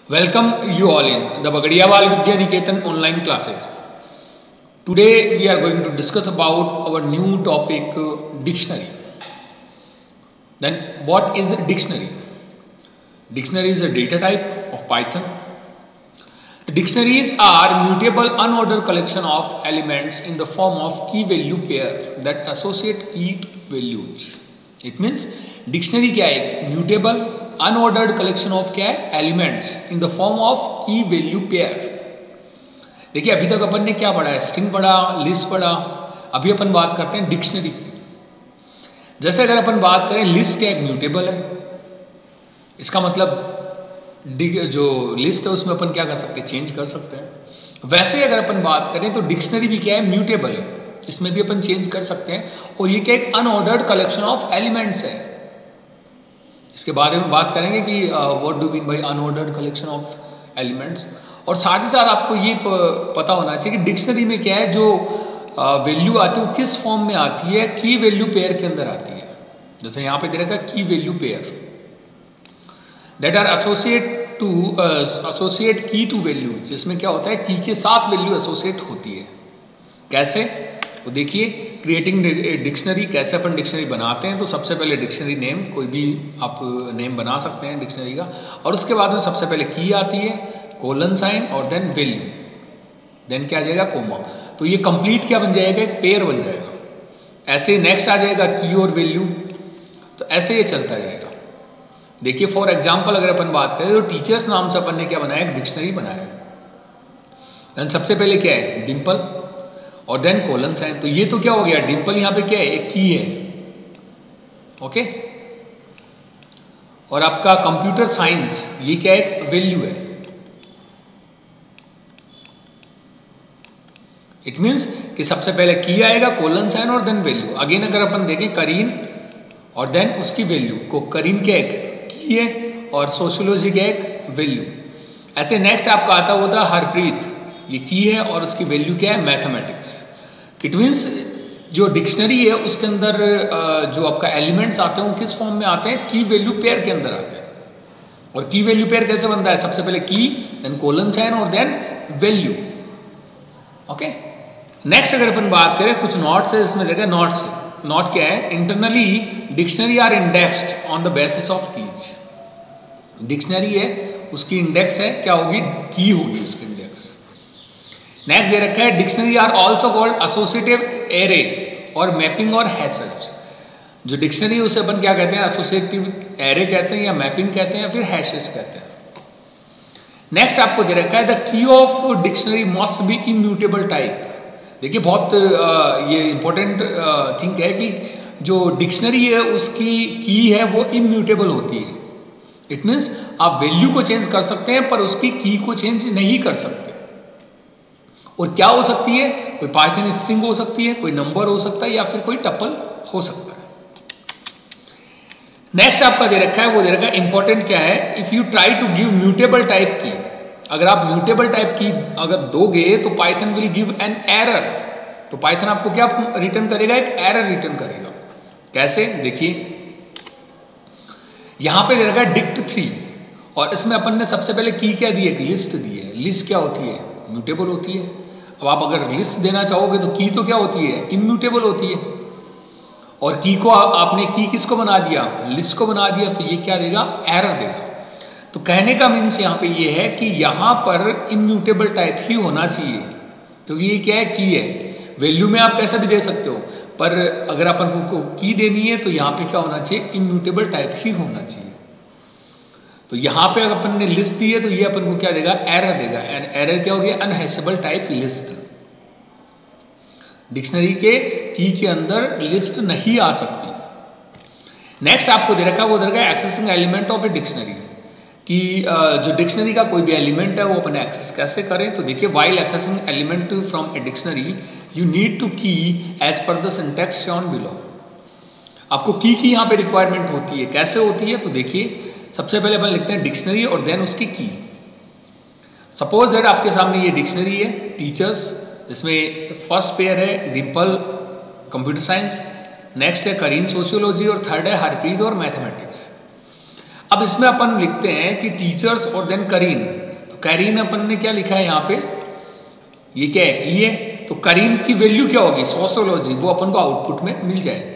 Welcome you all in the Bagadiawal Vidya Niketan online classes. Today we are going to discuss about our new topic dictionary. Then what is a dictionary? Dictionary is a data type of Python. Dictionaries are mutable unordered collection of elements in the form of key value pair that associate key to values. It means dictionary क्या है? Mutable unordered collection of क्या है? Elements in the form of की value pair. देखिए अभी तक अपन ने क्या पढ़ा है? स्ट्रिंग पढ़ा, लिस्ट पढ़ा. अभी अपन बात करते हैं डिक्शनरी की. जैसे अगर अपन बात करें लिस्ट क्या एक म्यूटेबल है, इसका मतलब जो लिस्ट है उसमें अपन क्या कर सकते हैं? चेंज कर सकते हैं. वैसे अगर अपन बात करें तो डिक्शनरी भी क्या है? म्यूटेबल है, इसमें भी अपन चेंज कर सकते हैं. और ये क्या एक अनऑर्डर्ड कलेक्शन ऑफ एलिमेंट्स है. इसके बारे में बात करेंगे कि what do mean by unordered collection of elements. और साथ ही साथ आपको ये पता होना चाहिए कि डिक्शनरी में क्या है, जो वैल्यू आती है वो किस फॉर्म में आती है? की वैल्यू पेयर के अंदर आती है. जैसे यहाँ पे दे रखा है key value pair that are associate key to value, जिसमें क्या होता है की के साथ वैल्यू एसोसिएट होती है. कैसे? तो देखिए क्रिएटिंग डिक्शनरी, कैसे अपन डिक्शनरी बनाते हैं. तो सबसे पहले डिक्शनरी नेम, कोई भी आप नेम बना सकते हैं डिक्शनरी का. और उसके बाद में सबसे पहले की आती है, कोलन साइन और देन वैल्यू, देन क्या आ जाएगा? कोमा. तो ये कंप्लीट क्या बन जाएगा? एक पेयर बन जाएगा. ऐसे नेक्स्ट आ जाएगा की और वैल्यू. तो ऐसे ये चलता जाएगा. देखिए फॉर एग्जाम्पल अगर अपन बात करें तो टीचर्स नाम से अपन ने क्या बनाया? एक डिक्शनरी बनाया. देन सबसे पहले क्या है? डिम्पल और देन कोलन साइन. तो ये तो क्या हो गया? डिम्पल यहाँ पे क्या है? एक की है. ओके. और आपका कंप्यूटर साइंस ये क्या है? एक वैल्यू है. इट मींस कि सबसे पहले की आएगा, कोलन साइन और देन वैल्यू. अगेन अगर अपन देखें करीन और देन उसकी वैल्यू को, करीन क्या एक की है और सोशियोलॉजी क्या एक वैल्यू. ऐसे नेक्स्ट आपका आता होता है हरप्रीत, ये की है और उसकी वैल्यू क्या है? मैथमेटिक्स. इट मीन्स जो डिक्शनरी है उसके अंदर जो आपका एलिमेंट्स आते हैं वो किस फॉर्म में आते हैं? की वैल्यू पेयर के अंदर आते हैं. और की वैल्यू पेयर कैसे बनता है? सबसे पहले की, देन कोलन साइन और देन वैल्यू. ओके. नेक्स्ट अगर अपन बात करें कुछ नोट्स है, इसमें देखा नोट्स. नोट क्या है? Internally dictionary are indexed on the basis of keys. Dictionary है उसकी इंडेक्स है क्या होगी? की होगी उसकी इंडेक्स. नेक्स्ट दे रखा है dictionary are also called associative array और मैपिंग और हैशेज. जो डिक्शनरी उसे अपन क्या कहते हैं? एसोसिएटिव एरे कहते हैं या मैपिंग कहते हैं या फिर हैशेज कहते हैं. नेक्स्ट आपको दे रखा है the key of dictionary must be immutable type. देखिए बहुत ये इंपॉर्टेंट थिंग है कि जो डिक्शनरी है उसकी की है वो इम्यूटेबल होती है. इट मीन्स आप वैल्यू को चेंज कर सकते हैं पर उसकी की को चेंज नहीं कर सकते. और क्या हो सकती है? कोई पाइथन स्ट्रिंग हो सकती है, कोई नंबर हो सकता है या फिर कोई टपल हो सकता है. नेक्स्ट आपका दे रखा है, वो दे रखा है इंपॉर्टेंट क्या है? If you try to give mutable type key, अगर आप म्यूटेबल टाइप की अगर दोगे तो Python will give an error. तो पाइथन आपको क्या रिटर्न करेगा? एक एरर रिटर्न करेगा. कैसे? देखिए यहां पे दे रखा है डिक्ट 3 और इसमें अपन ने सबसे पहले की क्या दी है? एक लिस्ट दी है. लिस्ट क्या होती है? म्यूटेबल होती है. अब आप अगर लिस्ट देना चाहोगे तो की तो क्या होती है? इम्यूटेबल होती है. और की को आपने की किसको बना दिया? लिस्ट को बना दिया. तो ये क्या देगा? एरर देगा. तो कहने का मीन्स यहाँ पे ये है कि यहाँ पर इम्यूटेबल टाइप ही होना चाहिए, क्योंकि ये क्या है? की है. वैल्यू में आप कैसा भी दे सकते हो, पर अगर अपन को की देनी है तो यहाँ पे क्या होना चाहिए? इम्यूटेबल टाइप ही होना चाहिए. तो यहाँ पे अगर अपन ने लिस्ट दी है तो ये अपन को क्या देगा? एरर देगा. एंड एरर क्या हो गया? अनहैशेबल टाइप लिस्ट. डिक्शनरी के की के अंदर लिस्ट नहीं आ सकती. नेक्स्ट आपको दे रखा है, वो दे रखा है accessing element of a dictionary, कि जो डिक्शनरी का कोई भी एलिमेंट है वो अपन एक्सेस कैसे करें. तो देखिए while accessing element from a dictionary you need to key as per the syntax shown below. आपको की यहाँ पे रिक्वायरमेंट होती है. कैसे होती है? तो देखिए सबसे पहले अपन लिखते हैं डिक्शनरी और देन उसकी की. सपोज दैट आपके सामने ये डिक्शनरी है टीचर्स, जिसमें फर्स्ट पेयर है डिम्पल कंप्यूटर साइंस, नेक्स्ट है करीन सोशियोलॉजी और थर्ड है हरप्रीत और मैथमेटिक्स. अब इसमें अपन लिखते हैं कि टीचर्स और देन करीन। तो करीन अपन ने क्या लिखा है यहाँ पे, ये क्या है, की है। तो करीन की वैल्यू क्या होगी, सोशियोलॉजी, वो अपन को आउटपुट में मिल जाएगी।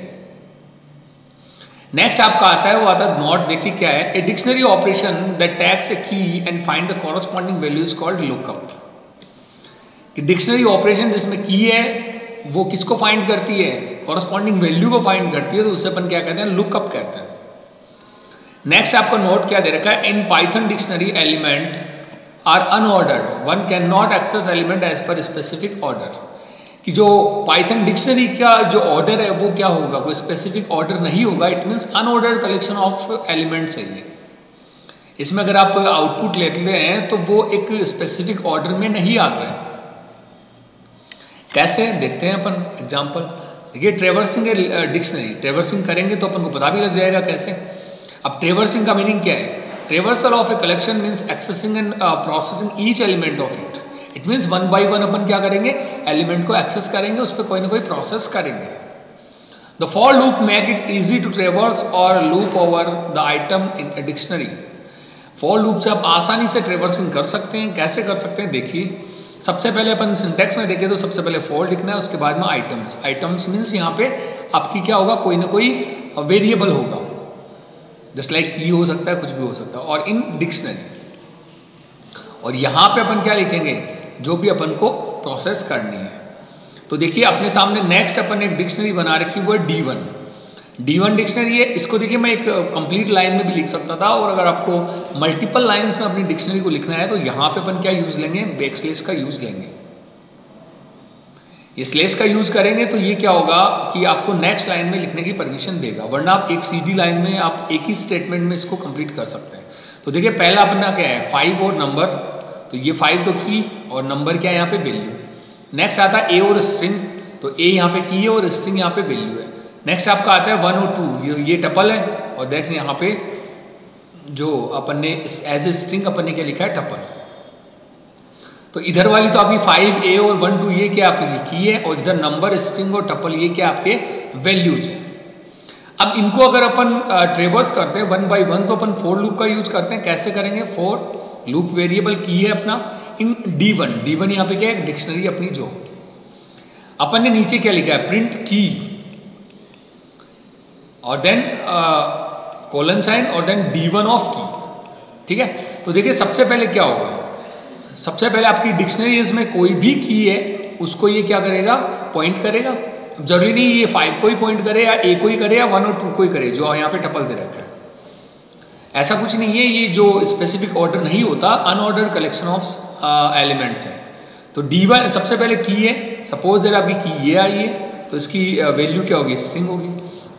नेक्स्ट आपका आता है, वो आता है नॉट। देखिए क्या है, a dictionary operation that tags a key and find the corresponding value is called lookup. कि डिक्शनरी ऑपरेशन जिसमें की है वो किसको फाइंड करती है, कॉरस्पॉन्डिंग वैल्यू को फाइंड करती है, तो उसे अपन क्या कहते हैं, लुकअप कहते हैं। नेक्स्ट आपको नोट क्या दे रखा है, in Python dictionary element are unordered, one can not access element as per specific order. कि जो पाइथन डिक्शनरी का जो ऑर्डर है वो क्या होगा, कोई स्पेसिफिक ऑर्डर नहीं होगा। It means unordered collection of elements है ये। इसमें अगर आप आउटपुट लेते हैं तो वो एक स्पेसिफिक ऑर्डर में नहीं आता है। कैसे देखते हैं अपन एग्जांपल। देखिए ट्रेवर्सिंग डिक्शनरी, ट्रेवर्सिंग करेंगे तो अपन को पता भी लग जाएगा कैसे। अब ट्रेवर्सिंग का मीनिंग क्या है, traversal of a collection means accessing and processing each element of it. It means one by one अपन क्या करेंगे, एलिमेंट को एक्सेस करेंगे, उस पर कोई ना कोई प्रोसेस करेंगे। The for loop make it easy to traverse और loop over the item in a dictionary. For loop से आप आसानी से ट्रेवर्सिंग कर सकते हैं। कैसे कर सकते हैं, देखिए सबसे पहले अपन सिंटेक्स में देखें तो सबसे पहले फॉर लिखना है, उसके बाद में आइटम्स। आइटम्स मीन्स यहाँ पे आपकी क्या होगा, कोई ना कोई वेरिएबल होगा, जस्ट लाइक की हो सकता है, कुछ भी हो सकता है, और इन डिक्शनरी। और यहाँ पे अपन क्या लिखेंगे, जो भी अपन को प्रोसेस करनी है। तो देखिए अपने सामने नेक्स्ट अपन एक डिक्शनरी बना रखी, वो है D1। D1 डिक्शनरी है। इसको देखिए मैं एक कंप्लीट लाइन में भी लिख सकता था, और अगर आपको मल्टीपल लाइंस में अपनी डिक्शनरी को लिखना है तो यहाँ पे अपन क्या यूज लेंगे, बैकस्लैश का यूज लेंगे। ये स्लैश का यूज करेंगे तो ये क्या होगा कि आपको नेक्स्ट लाइन में लिखने की परमिशन देगा, वरना आप एक सीधी लाइन में आप एक ही स्टेटमेंट में इसको कंप्लीट कर सकते हैं। तो देखिए पहला अपना क्या है, 5 और नंबर। तो ये 5 तो की और नंबर क्या है यहाँ पे वैल्यू। नेक्स्ट आता है ए और स्ट्रिंग। तो ए यहाँ पे की है और स्ट्रिंग यहाँ पे वैल्यू है। नेक्स्ट आपका आता है 1 और 2, ये टपल है, और नेक्स्ट यहाँ पे जो अपन ने एज ए स्ट्रिंग अपन ने क्या लिखा है, टपल। तो इधर वाली तो आपकी 5 ए और 1 2 ये क्या आपकी की है, और इधर नंबर स्ट्रिंग और टपल ये क्या आपके वैल्यूज है। अब इनको अगर अपन ट्रेवर्स करते हैं 1 बाई 1 तो अपन फॉर लूप का यूज करते हैं। कैसे करेंगे, फॉर लूप वेरिएबल की है अपना इन D1। D1 यहाँ पे क्या है, डिक्शनरी अपनी जो अपन ने नीचे क्या लिखा है, प्रिंट की और देन कोलन साइन और देन D1 ऑफ की। ठीक है, तो देखिए सबसे पहले क्या होगा, सबसे पहले आपकी डिक्शनरीज में कोई भी की है उसको ये क्या करेगा, पॉइंट करेगा। जरूरी नहीं ये 5 को ही पॉइंट करे या ए को ही करे या 1 और 2 को ही करे, जो यहाँ पे टपल दे रखा है। ऐसा कुछ नहीं है, ये जो स्पेसिफिक ऑर्डर नहीं होता, अनऑर्डर्ड कलेक्शन ऑफ एलिमेंट्स है। तो D1 सबसे पहले की है, सपोज दैट आपकी की ये आई है तो इसकी वैल्यू क्या होगी, स्ट्रिंग होगी।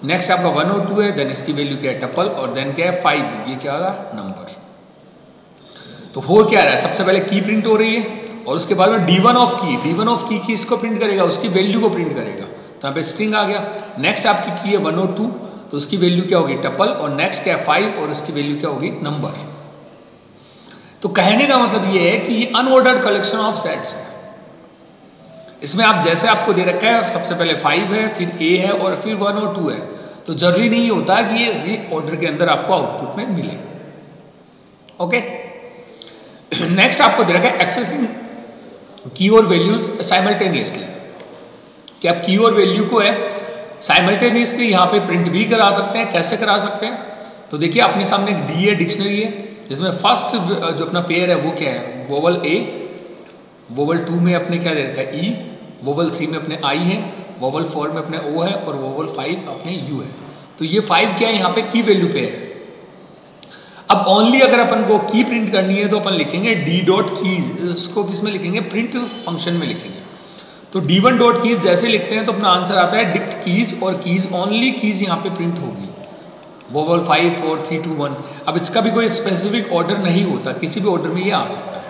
नेक्स्ट आपका 1 और 2 है, देन इसकी वैल्यू क्या है, टपल, और देन क्या है 5, ये क्या होगा, नंबर। तो हो क्या रहा है, सबसे पहले की प्रिंट हो रही है और उसके बाद में D1 ऑफ की, D1 ऑफ की इसको प्रिंट करेगा, उसकी वैल्यू को प्रिंट करेगा, तो यहाँ पे स्ट्रिंग आ गया। नेक्स्ट आपकी की है 1 और 2, तो उसकी वैल्यू क्या होगी, टपल, और नेक्स्ट क्या है 5 और उसकी वैल्यू क्या होगी, नंबर। तो कहने का मतलब ये है कि ये अनऑर्डर्ड कलेक्शन ऑफ सेट्स है। इसमें आप जैसे आपको दे रखा है, सबसे पहले 5 है, फिर A है और फिर 1 और 2 है, तो जरूरी नहीं होता कि ये इसी ऑर्डर के अंदर आपको आउटपुट में मिले। ओके, नेक्स्ट आपको दे रखा है एक्सेसिंग की और वैल्यूज साइमल्टेनियसली, कि आप की और वैल्यू को है साइमल्टेनियसली यहाँ पे प्रिंट भी करा सकते हैं। कैसे करा सकते हैं, तो देखिए अपने सामने एक डी है, डिक्शनरी है, जिसमें फर्स्ट जो अपना पेयर है वो क्या है, वोवल ए, वोवल 2 में अपने क्या दे रखा है ई, वोवल 3 में अपने आई है, वोवल 4 में अपने ओ है, और वोवल 5 अपने यू है। तो ये 5 क्या है, यहाँ पे की वैल्यू पेयर है। अब ओनली अगर अपन को की प्रिंट करनी है तो अपन लिखेंगे डी डॉट कीज, इसको किस में लिखेंगे, प्रिंट फंक्शन में लिखेंगे। तो D1 डॉट कीज जैसे लिखते हैं तो अपना आंसर आता है डिक्ट कीज, और कीज ओनली कीज यहाँ पे प्रिंट होगी, वोवल 5 4 3 2 1। अब इसका भी कोई स्पेसिफिक ऑर्डर नहीं होता, किसी भी ऑर्डर में ये आ सकता है।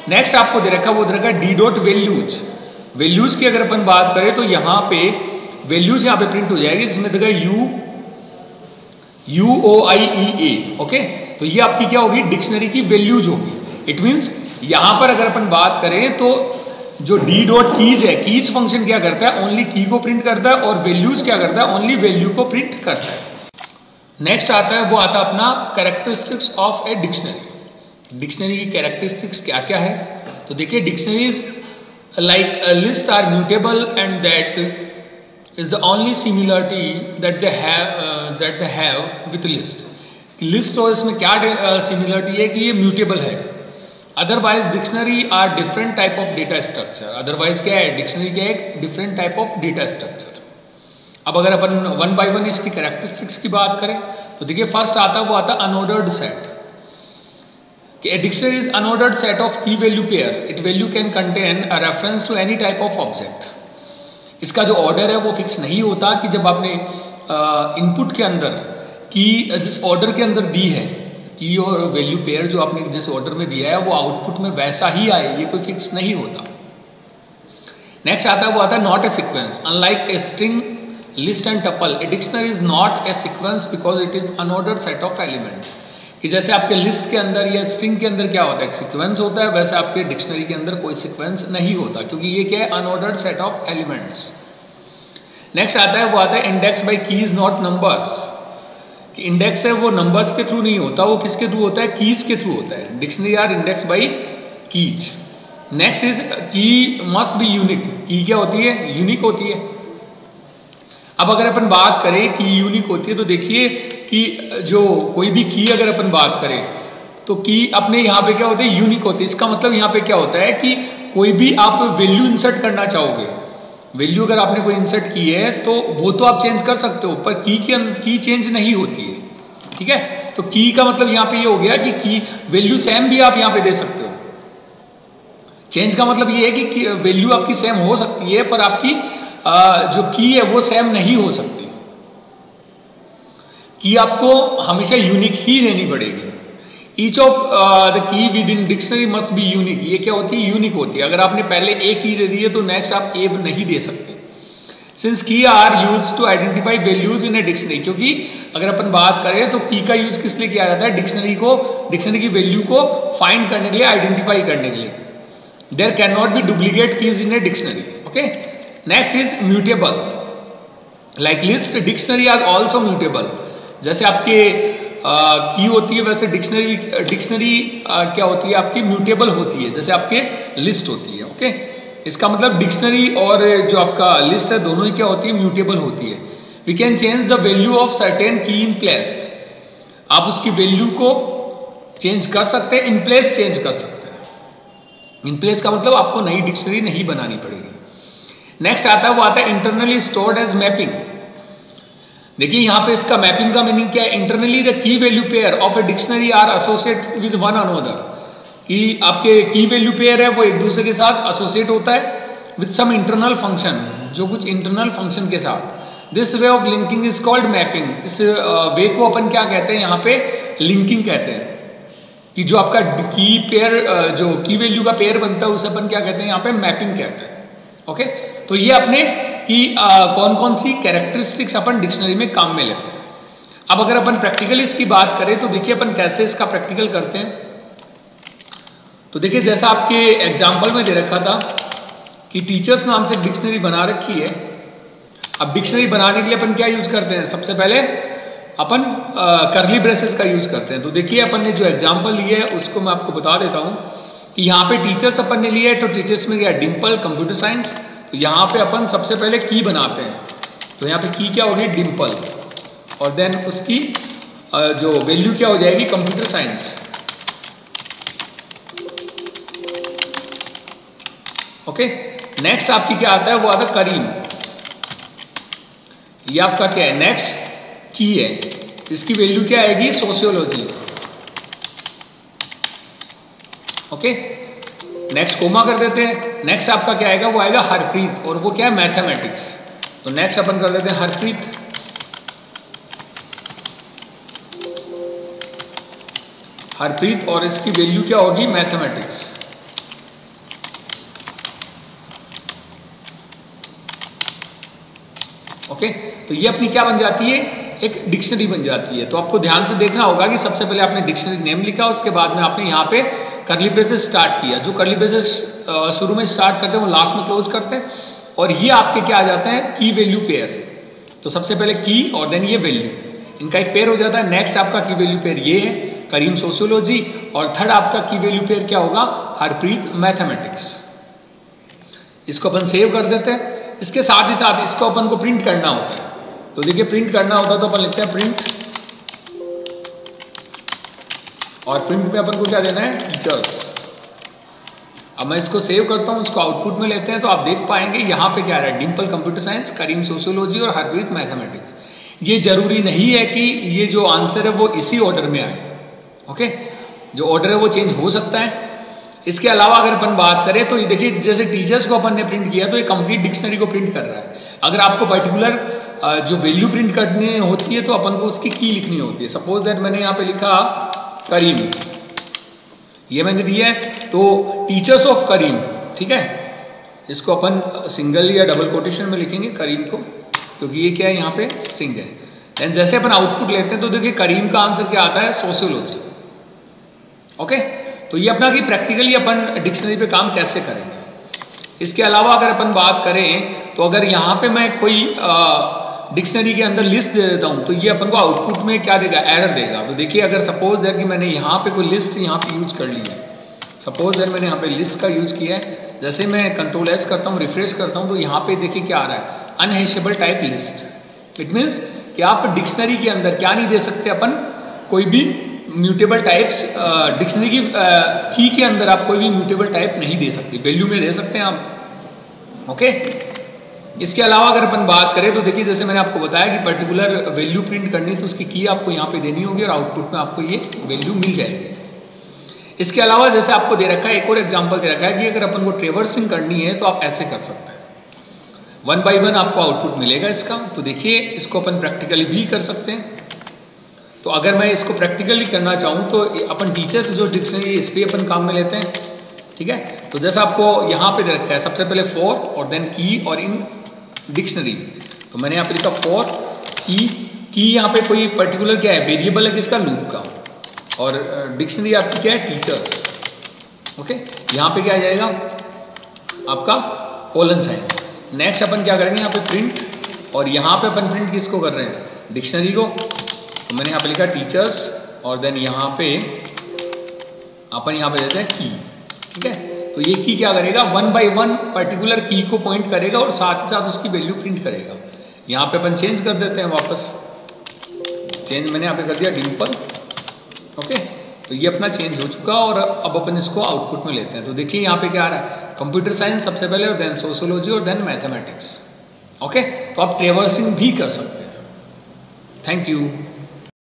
नेक्स्ट आपको दे रखा, वो दे रखा डी डॉट वैल्यूज। वैल्यूज की अगर अपन बात करें तो यहाँ पे वैल्यूज यहाँ पे प्रिंट हो जाएगी, जिसमें देखा UOIEA। ओके, तो ये आपकी क्या होगी, डिक्शनरी की वैल्यूज होगी। इट मीन्स यहाँ पर अगर अपन बात करें तो जो डी डॉट कीज है, कीज फंक्शन क्या करता है, ओनली की को प्रिंट करता है, और वैल्यूज क्या करता है, ओनली वैल्यू को प्रिंट करता है। नेक्स्ट आता है, वो आता है अपना characteristics of a dictionary. Dictionary की कैरेक्टरिस्टिक्स क्या क्या है? तो देखिए, dictionaries like list are mutable and that is the only similarity that they have with list. List और इसमें क्या सिमिलरिटी है कि ये म्यूटेबल है। Otherwise dictionary are different type of data structure. Otherwise क्या है? डिक्शनरी क्या है? एक different type of data structure. अब अगर अपन वन बाय वन इसकी कैरेक्टरिस्टिक्स की बात करें तो देखिए, फर्स्ट आता है, वो आता है unordered set. A dictionary is unordered set of key value pair. Its value can contain a reference to any type of object. इसका जो ऑर्डर है वो फिक्स नहीं होता कि जब आपने इनपुट के अंदर की जिस ऑर्डर के अंदर दी है की और वैल्यू पेयर जो आपने जिस ऑर्डर में दिया है वो आउटपुट में वैसा ही आए, ये कोई फिक्स नहीं होता। नेक्स्ट आता है, वो आता है not a sequence. Unlike a string, list and tuple, a dictionary is not a sequence because it is unordered set of element. कि जैसे आपके लिस्ट के अंदर या स्ट्रिंग के अंदर क्या होता है? एक सीक्वेंस होता है, वैसे आपके डिक्शनरी के अंदर कोई सीक्वेंस नहीं होता, क्योंकि ये क्या है? Unordered set of elements. Next आता है, वो आता है index by keys not numbers. कि इंडेक्स है वो नंबर्स के थ्रू नहीं होता, वो किसके थ्रू होता है? कीज के थ्रू होता है। Dictionary are index by keys. Next is key must be unique. Key क्या होती है? यूनिक होती है। अब अगर अपन बात करें कि यूनिक होती है, तो देखिए कि जो कोई भी की अगर अपन बात करें तो की अपने यहाँ पे क्या होती है? यूनिक होती है। इसका मतलब यहाँ पे क्या होता है कि कोई भी आप वैल्यू इंसर्ट करना चाहोगे, वैल्यू अगर आपने कोई इंसर्ट की है तो वो तो आप चेंज कर सकते हो, पर की चेंज नहीं होती है। ठीक है, तो की का मतलब यहाँ पे ये हो गया कि वैल्यू सेम भी आप यहाँ पे दे सकते हो। चेंज का मतलब ये है कि वैल्यू आपकी सेम हो सकती है, पर आपकी जो की है वो सेम नहीं हो सकती। की आपको हमेशा यूनिक ही देनी पड़ेगी। Each of the key with in dictionary must be unique. ये क्या होती है? यूनिक होती है। अगर आपने पहले ए की दे दी है तो नेक्स्ट आप ए नहीं दे सकते। Since key are use to identify values in a dictionary, क्योंकि अगर अपन बात करें तो की का यूज किस लिए किया जाता है? डिक्शनरी की वैल्यू को फाइंड करने के लिए, आइडेंटिफाई करने के लिए। There can not be duplicate keys in a dictionary. Okay, next is mutables. Like list, dictionary are also mutable. जैसे आपके की होती है वैसे डिक्शनरी क्या होती है? आपकी म्यूटेबल होती है, जैसे आपके लिस्ट होती है। ओके, इसका मतलब डिक्शनरी और जो आपका लिस्ट है दोनों ही क्या होती है? म्यूटेबल होती है। We can change the value of certain key in place. आप उसकी वैल्यू को चेंज कर सकते हैं, इन प्लेस चेंज कर सकते हैं। इन प्लेस का मतलब आपको नई डिक्शनरी नहीं बनानी पड़ेगी। नेक्स्ट आता है, वो आता है इंटरनली स्टोर्ड एज मैपिंग। देखिए यहाँ पे इसका मैपिंग का मीनिंग क्या है? Internally the key value pair of a dictionary are associate with one another. कि आपके की वैल्यू पेयर है वो एक दूसरे के साथ एसोसिएट होता है विद सम इंटरनल फंक्शन, जो कुछ इंटरनल फंक्शन के साथ। This way of linking is called mapping. इस वे को अपन क्या कहते हैं? यहाँ पे लिंकिंग कहते हैं। कि जो आपका की पेयर, जो की वैल्यू का पेयर बनता है उसे अपन क्या कहते हैं? यहाँ पे मैपिंग कहते हैं। ओके, तो ये अपने कि कौन कौन सी कैरेक्टरिस्टिक्स अपन डिक्शनरी में काम में लेते हैं। अब अगर अपन प्रैक्टिकली इसकी बात करें तो देखिए अपन कैसे इसका प्रैक्टिकल करते हैं। तो देखिए, जैसा आपके एग्जाम्पल में दे रखा था कि टीचर्स नाम से डिक्शनरी बना रखी है। अब डिक्शनरी बनाने के लिए अपन क्या यूज करते हैं? सबसे पहले अपन करली ब्रेसेस का यूज करते हैं। तो देखिए, अपन ने जो एग्जाम्पल लिया है उसको मैं आपको बता देता हूँ कि यहाँ पे टीचर्स अपन ने लिया है, तो टीचर्स में गया डिम्पल, कंप्यूटर साइंस। तो यहाँ पे अपन सबसे पहले की बनाते हैं। तो यहाँ पे की क्या होगी? डिम्पल, और देन उसकी जो वैल्यू क्या हो जाएगी? Computer science. ओके, नेक्स्ट आपकी क्या आता है? वो आता है करीम। ये आपका क्या है? नेक्स्ट की है, इसकी वैल्यू क्या आएगी? सोशियोलॉजी। ओके, नेक्स्ट कोमा कर देते हैं। नेक्स्ट आपका क्या आएगा? वो आएगा हरप्रीत, और वो क्या है? मैथमेटिक्स। तो नेक्स्ट अपन कर देते हैं हरप्रीत। हरप्रीत और इसकी वैल्यू क्या होगी? मैथमेटिक्स। ओके, तो ये अपनी क्या बन जाती है? एक डिक्शनरी बन जाती है। तो आपको ध्यान से देखना होगा कि सबसे पहले आपने डिक्शनरी नेम लिखा, उसके बाद में आपने यहाँ पे करली ब्रेसेस स्टार्ट किया। जो करली ब्रेसेस शुरू में स्टार्ट करते हैं वो लास्ट में क्लोज करते हैं, और ये आपके क्या आ जाते हैं? की वैल्यू पेयर। तो सबसे पहले की और देन ये वैल्यू, इनका एक पेयर हो जाता है। नेक्स्ट आपका की वैल्यू पेयर ये है करीम सोशियोलॉजी, और थर्ड आपका की वैल्यू पेयर क्या होगा, हरप्रीत मैथमेटिक्स। इसको अपन सेव कर देते हैं। इसके साथ ही साथ इसको अपन को प्रिंट करना होता है। तो देखिए प्रिंट करना होता है तो अपन लिखते हैं प्रिंट, और प्रिंट में अपन को क्या देना है, टीचर्स। अब मैं इसको सेव करता हूँ, इसको आउटपुट में लेते हैं तो आप देख पाएंगे यहाँ पे क्या आ रहा है, डिम्पल कंप्यूटर साइंस, करीम सोशियोलॉजी और हरप्रीत मैथमेटिक्स। ये जरूरी नहीं है कि ये जो आंसर है वो इसी ऑर्डर में आए, ओके, जो ऑर्डर है वो चेंज हो सकता है। इसके अलावा अगर अपन बात करें तो ये देखिए जैसे टीचर्स को अपन ने प्रिंट किया तो ये कंप्लीट डिक्शनरी को प्रिंट कर रहा है। अगर आपको पर्टिकुलर जो वैल्यू प्रिंट करनी होती है तो अपन को उसकी की लिखनी होती है। सपोज दैट मैंने यहाँ पे लिखा करीम, ये मैंने दिया है तो टीचर्स ऑफ करीम, ठीक है, इसको अपन सिंगल या डबल कोटेशन में लिखेंगे करीम को, क्योंकि ये क्या है यहाँ पे स्ट्रिंग है। एंड जैसे अपन आउटपुट लेते हैं तो देखिए करीम का आंसर क्या आता है, सोशियोलॉजी, ओके। तो ये अपना कि प्रैक्टिकली अपन डिक्शनरी पे काम कैसे करेंगे। इसके अलावा अगर अपन बात करें तो अगर यहाँ पे मैं कोई डिक्शनरी के अंदर लिस्ट दे देता हूँ तो ये अपन को आउटपुट में क्या देगा, एरर देगा। तो देखिए अगर सपोज दैट कि मैंने यहाँ पे कोई लिस्ट यहाँ पे यूज कर ली है, सपोज दैट मैंने यहाँ पे लिस्ट का यूज किया है, जैसे मैं कंट्रोल एस करता हूँ, रिफ्रेश करता हूँ तो यहाँ पे देखिए क्या आ रहा है, अनहैशेबल टाइप लिस्ट। इट मीन्स कि आप डिक्शनरी के अंदर क्या नहीं दे सकते अपन, कोई भी म्यूटेबल टाइप्स, डिक्शनरी की के अंदर आप कोई भी म्यूटेबल टाइप नहीं दे सकते, वैल्यू में दे सकते हैं आप, ओके। इसके अलावा अगर अपन बात करें तो देखिए जैसे मैंने आपको बताया कि पर्टिकुलर वैल्यू प्रिंट करनी तो उसकी की आपको यहाँ पे देनी होगी और आउटपुट में आपको ये वैल्यू मिल जाएगी। इसके अलावा जैसे आपको दे रखा है, एक और एग्जांपल दे रखा है कि अगर अपन को ट्रेवर्सिंग करनी है तो आप ऐसे कर सकते हैं, 1 by 1 आपको आउटपुट मिलेगा इसका। तो देखिए इसको अपन प्रैक्टिकली भी कर सकते हैं। तो अगर मैं इसको प्रैक्टिकली करना चाहूँ तो अपन टीचर्स जो डिक्शनरी इस पर अपन काम में लेते हैं, ठीक है। तो जैसा आपको यहाँ पे दे रखा है, सबसे पहले फॉर और देन की और इन डिक्शनरी, तो मैंने यहाँ पे लिखा फॉर की यहाँ पे कोई पर्टिकुलर क्या है, वेरिएबल है किसका, लूप का, और डिक्शनरी आपकी क्या है, टीचर्स, ओके। यहाँ पे क्या आ जाएगा आपका कोलन साइन। नेक्स्ट अपन क्या करेंगे, यहाँ पे प्रिंट, और यहाँ पे अपन प्रिंट किसको कर रहे हैं, डिक्शनरी को। तो मैंने यहाँ पे लिखा टीचर्स और देन यहाँ पे अपन यहाँ पे देते हैं की, ठीक है। तो ये की क्या करेगा, 1 by 1 पर्टिकुलर की को पॉइंट करेगा और साथ ही साथ उसकी वैल्यू प्रिंट करेगा। यहाँ पे अपन चेंज कर देते हैं वापस, चेंज मैंने यहाँ पे कर दिया डिम्पल, ओके। तो ये अपना चेंज हो चुका और अब अपन इसको आउटपुट में लेते हैं। तो देखिए यहाँ पे क्या आ रहा है, कंप्यूटर साइंस सबसे पहले और देन सोशियोलॉजी और देन मैथमेटिक्स, ओके। तो आप ट्रेवर्सिंग भी कर सकते हैं। Thank you.